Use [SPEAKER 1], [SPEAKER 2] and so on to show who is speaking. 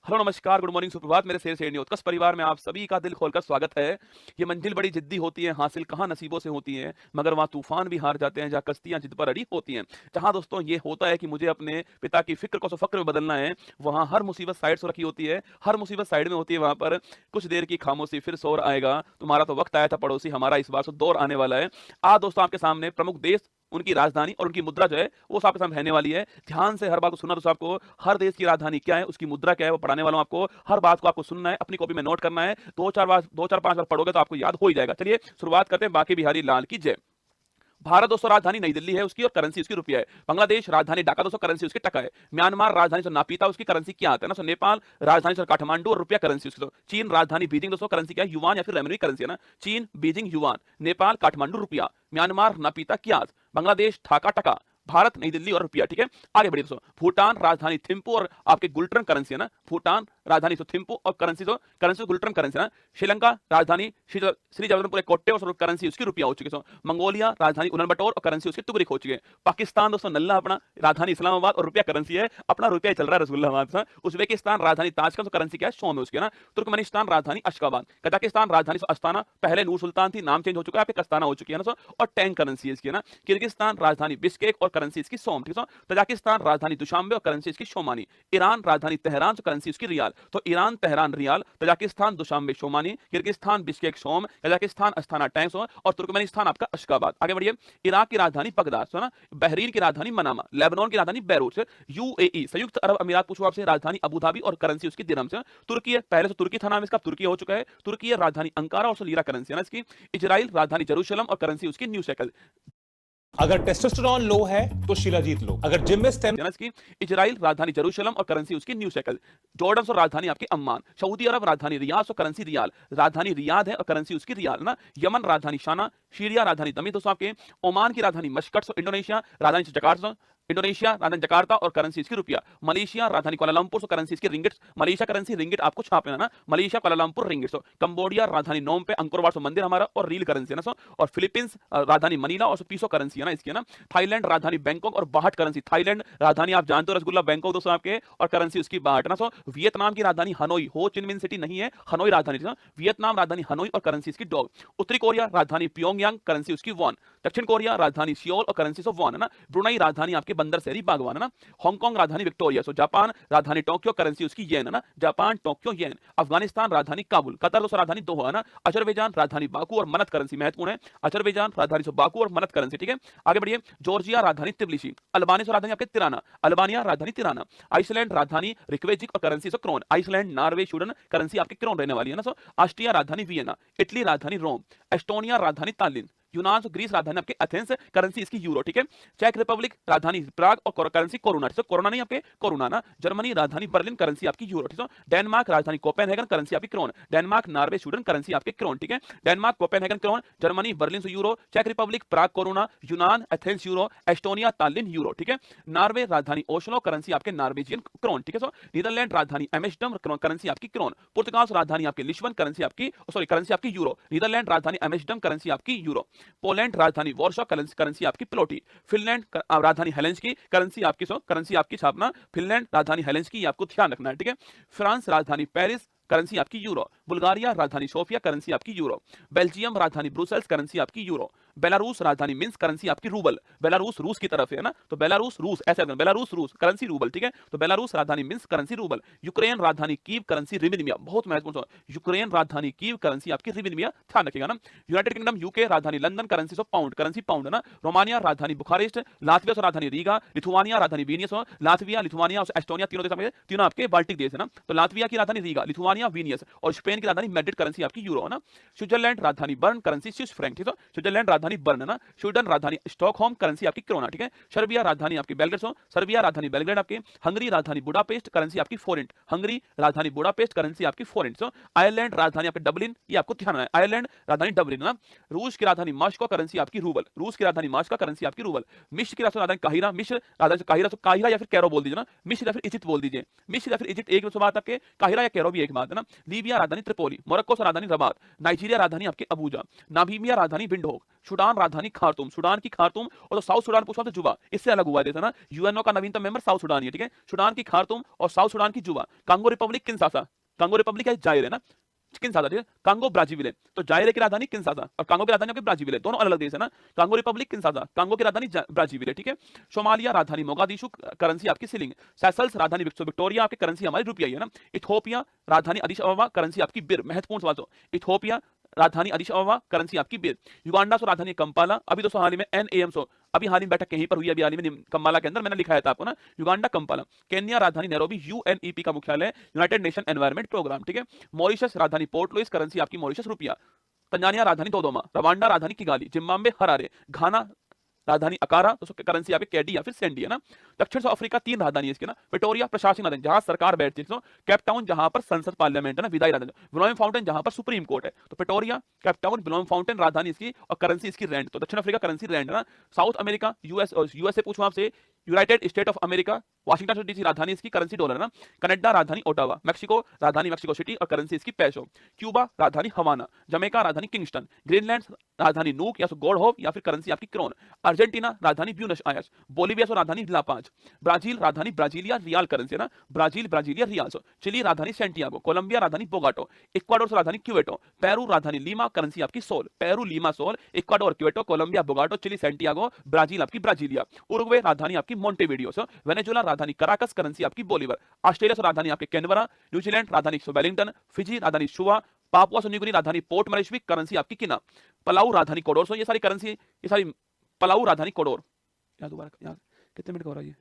[SPEAKER 1] Hello नमस्कार, good morning, सुप्रभात मेरे शेर शेरनी उत्कर्ष परिवार में आप सभी का दिल खोलकर स्वागत है। ये मंजिल बड़ी जिद्दी होती है, हासिल कहाँ नसीबों से होती है, मगर वहाँ तूफान भी हार जाते हैं जहाँ कश्तियाँ जिद पर अड़ी होती हैं। जहाँ दोस्तों ये होता है कि मुझे अपने पिता की फ़िक्र को फ़क्र में बदलना है, वहाँ हर मुसीबत साइड से रखी होती है, हर मुसीबत साइड में होती है वहाँ पर कुछ देर की खामोशी फिर शोर आएगा, तुम्हारा तो वक़्त आया था पड़ोसी, हमारा इस बार तो दौर आने वाला है। आज दोस्तों आपके सामने प्रमुख देश, उनकी राजधानी और उनकी मुद्रा जो है वो आपके सामने रहने वाली है। ध्यान से हर बात को सुनना दोस्तों आपको। हर देश की राजधानी क्या है, उसकी मुद्रा क्या है, वो पढ़ाने वाला हूं आपको। हर बात को आपको सुनना है, अपनी कॉपी में नोट करना है। 2-4 5 बार पढ़ोगे तो आपको याद हो ही जाएगा। चलिए शुरुआत करते हैं। बाकी बिहारी लाल की जय। भारत दोस्तों राजधानी नई दिल्ली है उसकी और करेंसी उसकी रुपया है। बांग्लादेश राजधानी ढाका दोस्तों, करेंसी उसकी टका है। म्यांमार राजधानी से नापीता, उसकी करेंसी क्या आता है ना। सो नेपाल राजधानी से काठमांडू और रुपया करेंसी उसकी। चीन राजधानी बीजिंग दोस्तों, करेंसी क्या है, युवान या फिर रेमनरी करेंसी है ना। चीन बीजिंग युवान, नेपाल काठमांडू रुपया, म्यांमार नापीता क्यास, बांग्लादेश ढाका टका, भारत नई दिल्ली और रुपया। ठीक है, आगे बढ़िए दोस्तों। भूटान राजधानी थिम्पू और आपके गुल्ट्रम करेंसी है ना। भूटान राजधानी तो थिम्पू और करेंसी गुल्ट्रम करेंसी है ना। श्रीलंका राजधानी श्री जगन्नाथपुर कोट्टे और करेंसी उसकी रुपया हो चुकी है। मंगोलिया राजधानी उनलबटोर और करेंसी उसकी तुगरिक हो चुकी है। पाकिस्तान दोस्तों नल्ला अपना, राजधानी इस्लामाबाद और रुपया करेंसी है अपना, रुपया ही चल रहा है रसगुल्ला। उज्बेकिस्तान राजधानी ताशकंद, करेंसी क्या है, शोम है उसकी है ना। तुर्कमेनिस्तान राजधानी अशकाबाद, कजाकिस्तान राजधानी अस्ताना, पहले नूर सुल्तान थी, नाम चेंज हो चुका है, आपके कस्ताना हो चुकी है ना। और टैंक करेंसी है इसकी है ना। किर्गिस्तान राजधानी बिश्केक और करेंसी इसकी सोम। ठीक है। तजाकिस्तान राजधानी दुशांबे और करेंसी इसकी शोमानी। ईरान राजधानी तेहरान, करेंसी उसकी रियाल। तो Iran Tehran rial, Tajikistan Dushanbe somoni, Kyrgyzstan Bishkek som, Kazakhstan Astana tenge और तुर्कमेनिस्तान आपका अशकाबाद। आगे बढ़िए। इराक की राजधानी बगदाद है ना। बहरीन की राजधानी मनामा, लेबनान की राजधानी बैरूत, यूएई संयुक्त अरब अमीरात पूछो आपसे, राजधानी अबू धाबी और करेंसी उसकी दिरहम से। तुर्की है, पहले से तुर्की था नाम इसका, तुर्की हो चुका है। तुर्की है राजधानी अंकारा और लीरा करेंसी है ना इसकी। इजराइल राजधानी जेरूशलम और करेंसी उसकी न्यू शेकल।
[SPEAKER 2] अगर टेस्टोस्टेरोन लो है तो शिलाजीत लो। अगर जिम में स्टेम
[SPEAKER 1] की इजराइल राजधानी जेरूशलम और करेंसी उसकी न्यू शेकल। जॉर्डन और राजधानी आपकी अम्मान। सऊदी अरब राजधानी रियाद और करेंसी रियाल, राजधानी रियाद है और करेंसी उसकी रियाल ना। यमन राजधानी शाना, सीरिया राजधानी दमी दोस्तों आपके। ओमान की राजधानी मस्कट, इंडोनेशिया राजधानी जकार्ता, इंडोनेशिया राजधानी जकार्ता और करेंसी इसकी रुपया। मलेशिया राजधानी कुआलालंपुर और करेंसी इसकी रिंगिट। मलेशिया करेंसी रिंगिट आपको छाप लेना ना, मलेशिया कुआलालंपुर रिंगिट। कंबोडिया राजधानी नोम पे, अंकोरवाट मंदिर हमारा और रील करेंसी है ना। और फिलीपींस राजधानी मनीला और पीसो करेंसी है ना इसकी ना। थाईलैंड राजधानी बैंकॉक और बाहट करेंसी। थाईलैंड राजधानी आप जानते हो रसगुल्ला बैंकॉक दोस्तों आपके, और करेंसी उसकी बाहट ना। वियतनाम की राजधानी हनोई, हो चिनमिन सिटी नहीं है, हनोई राजधानी ना। वियतनाम राजधानी हनोई और करेंसी इसकी डॉग। उत्तरी कोरिया राजधानी प्योंगयांग, करेंसी उसकी वॉन। दक्षिण कोरिया राजधानी सियोल और करेंसी वॉन है ना। ब्रुनई राजधानी आपके बंदर शहरी बागवान है ना। हांगकांग राजधानी विक्टोरिया। जापान राजधानी टोक्यो, करेंसी उसकी येन है ना। जापान टोक्यो येन। अफगानिस्तान राजधानी काबुल। कतर दोस्तों राजधानी दोहा है ना। अजरबैजान राजधानी बाकू और मनत, करेंसी महत्वपूर्ण है। अजरबैजान राजधानी बाकू और मनत करेंसी। ठीक है, आगे बढ़िए। जॉर्जिया राजधानी तिब्लिसी। अल्बानिया राजधानी आपके तिराना, अल्बानिया राजधानी तिराना। आइसलैंड राजधानी रिकवेजिक और currency krone. Iceland Norway Sweden, currency आपकी क्रोन रहने वाली है ना। ऑस्ट्रिया राजधानी वियना। इटली राजधानी रोम। एस्टोनिया राजधानी तालिन। यूनान ग्रीस राजधानी आपके एथेंस, करेंसी इसकी यूरो। ठीक है। चेक रिपब्लिक राजधानी प्राग और करेंसी कोरोना। कोरोना नहीं आपके कोरोना ना। जर्मनी राजधानी बर्लिन, करेंसी आपकी यूरो। ठीक है। डेनमार्क राजधानी कोपेनहेगन, करेंसी आपकी krone. Denmark Norway Sweden, currency आपके क्रोन। ठीक है। Denmark Copenhagen krone, Germany Berlin से यूरो, चेक रिपब्लिक प्राग कोरोना, यूनान Athens euro, Estonia Tallinn euro. ठीक है। नॉर्वे राजधानी ओस्लो, करेंसी आपके नॉर्वेजियन क्रोन। ठीक है। नीदरलैंड राजधानी एम्स्टर्डम, करेंसी आपकी क्रोन। पुर्तगाल राजधानी आपकी लिस्बन, करेंसी आपकी करेंसी आपकी यूरो। नीदरलैंड राजधानी एम्स्टर्डम, करेंसी आपकी यूरो। पोलैंड राजधानी वॉर्सो, करेंसी आपकी प्लोटी। फिनलैंड राजधानी हेलेंस्की, करेंसी आपकी छापना फिनलैंड राजधानी हेलेंस्की, आपको ध्यान रखना है। ठीक है। फ्रांस राजधानी पेरिस, करेंसी आपकी यूरो। बुल्गारिया राजधानी सोफिया, करेंसी आपकी यूरो। बेल्जियम राजधानी ब्रुसेल्स, करेंसी आपकी यूरो। बेलारूस राजधानी मिन्स्क, करेंसी आपकी रूबल। बेलारूस रूस की तरफ है ना, तो बेलारूस रूस ऐसे, बेलारूस रूस करेंसी रूबल। ठीक है। तो बेलारूस राजधानी मिन्स्क, करेंसी रूबल। यूक्रेन राजधानी कीव, करेंसी रिविनिमिया, बहुत महत्वपूर्ण। यूक्रेन राजधानी कीव, करेंसी आपकी रिविनिमिया, ध्यान रखिएगा ना। यूनाइटेड किंगडम यूके राजधानी London, currency pound, currency pound है ना। रोमानिया राजधानी बुखारेस्ट। लातविया राजधानी रीगा। लिथुआनिया राजधानी विनियस। लातविया लिथुआनिया और एस्टोनिया तीनों आपके बाल्टिक देश है ना। तो लातविया की राजधानी रीगा, लिथुआनिया विनियस और स्पेन की राजधानी मैड्रिड, करेंसी आपकी यूरो है ना। स्विट्जरलैंड राजधानी बर्न, करेंसी स्विस फ्रैंक। ठीक है। स्विट्जरलैंड राजधानी बर्न है ना। स्वीडन राजधानी स्टॉकहोम, करेंसी आपकी क्रोना। ठीक है। सर्बिया राजधानी आपकी बेलग्रेड, सर्बिया राजधानी बेलग्रेड आपकी। हंगरी राजधानी बुडापेस्ट, करेंसी आपकी फोरेंट। हंगरी राजधानी बुडापेस्ट, करेंसी आपकी फोरेंट। आयरलैंड राजधानी आपकी डबलिन, ये आपको ध्यान है, आयरलैंड राजधानी डबलिन ना। रूस की राजधानी मास्को, करेंसी आपकी रूबल। रूस की राजधानी मास्को, करेंसी आपकी रूबल। मिस्र की राजधानी काहिरा, मिस्र राजधानी काहिरा, तो काहिरा या फिर कैरो बोल दीजिए ना। मिस्र या फिर इजिप्ट बोल दीजिए। मिस्र या फिर इजिप्ट एक बात आपके, काहिरा या कैरो भी एक बात है ना। लीबिया राजधानी त्रिपोली। मोरक्को से राजधानी रबात। नाइजीरिया राजधानी आपकी अबूजा। नामीबिया राजधानी विंडहोक। सूडान राजधानी खार्तूम, सूडान की खार्तूम, और तो साउथ सूडान पूछा तो जुबा, इससे अलग हुआ देता ना, यूएनओ का नवीनतम मेंबर साउथ सूडान ही है, ठीक है। सूडान की खार्तूम और साउथ सूडान की जुबा। Congo Republic Kinshasa, Congo Republic है जायर है ना, किनशासा, ठीक है। कांगो ब्राजीविले, तो जायर की राजधानी किनशासा और कांगो की राजधानी आपकी ब्राजीविले, दोनों अलग अलग देश है ना। कांगो रिपब्लिक किनशासा, कांगो की राजधानी ब्राजीविले, ठीक है। सोमालिया राजधानी मोगादिशु, करेंसी आपकी सिलिंग। सेशल्स राजधानी विक्टोरिया, आपकी करेंसी हमारी रुपया ही है ना। इथोपिया राजधानी अदिश अबबा, करेंसी आपकी बिर, महत्वपूर्ण सवाल तो इथोपिया राजधानी अदिश अबबा, करेंसी आपकी बिर। युगांडा सो राजधानी कंपाला, अभी दोस्तों हाल ही में एनएएम सो, अभी हाल ही में बैठक कहीं पर हुई, अभी हाल ही में कंपाला के अंदर, मैंने लिखाया था आपको ना, युगांडा कंपाला। केन्या राजधानी नैरोबी, यूएनईपी का मुख्यालय, यूनाइटेड नेशन एनवायरमेंट प्रोग्राम, ठीक है। मॉरिशस राजधानी पोर्ट लुइस, करेंसी आपकी मॉरिशस रुपया। तंजानिया राजधानी दोदोमा, रवांडा राजधानी किगाली, जिम्बाब्वे हरारे, घाना राजधानी अकारा, तो करेंसी आपकी कैडी या फिर सेंडी है ना। दक्षिण अफ्रीका 3 राजधानी है इसकी ना, प्रिटोरिया प्रशासनिक राजधानी जहां सरकार बैठती है, केप टाउन जहां पर संसद पार्लियामेंट है ना, विधायी राजधानी, ब्लोम फाउंटेन जहां पर सुप्रीम कोर्ट है। तो Pretoria, Cape Town, Blom fountain राजधानी इसकी, और करेंसी इसकी रैंड, तो दक्षिण अफ्रीका करेंसी रैंड है ना। साउथ अमेरिका यूएसए पूछूं आपसे, United state of America, Washington DC राजधानी इसकी, करेंसी डॉलर है ना। कनाडा राजधानी ओटावा, मैक्सिको राजधानी मैक्सिको सिटी और करेंसी इसकी पेसो। क्यूबा राजधानी हवाना, जमैका राजधानी किंगस्टन, ग्रीनलैंड राजधानी नूक या गोल्डहोफ या फिर करेंसी आपकी क्रोन। अर्जेंटीना राजधानी ब्यूनस आयर्स, बोलिविया सो राजधानी लापाज, ब्राजील राजधानी ब्राजीलिया रियाल, करेंसी है ना, ब्राजील ब्राजीलिया रियाल। चिली राजधानी सेंटियागो, कोलंबिया राजधानी बोगाटो, इक्वाडोर से राजधानी क्यूवेटो, पेरू राजधानी लीमा, करेंसी आपकी sol, Peru Lima sol, Ecuador Quito, Colombia Bogota, Chile Santiago, Brazil आपकी ब्राजीलिया। उरुग्वे राजधानी आपकी मोंटेविडियो, वेनेजुला राजधानी कराकस, करेंसी आपकी बोलीवर। ऑस्ट्रेलिया से राजधानी आपके कैनबरा, न्यूजीलैंड राजधानी वेलिंगटन, फिजी राजधानी शुआ, पापुआ न्यू राजधानी पोर्ट मॉरिशस, करेंसी आपकी किना। पलाऊ राजधानी कोडोर, ये सारी करेंसी, ये सारी पलाऊ राजधानी कोडोर। यहाँ दोबारा यहाँ कितने मिनट का हो रहा है ये?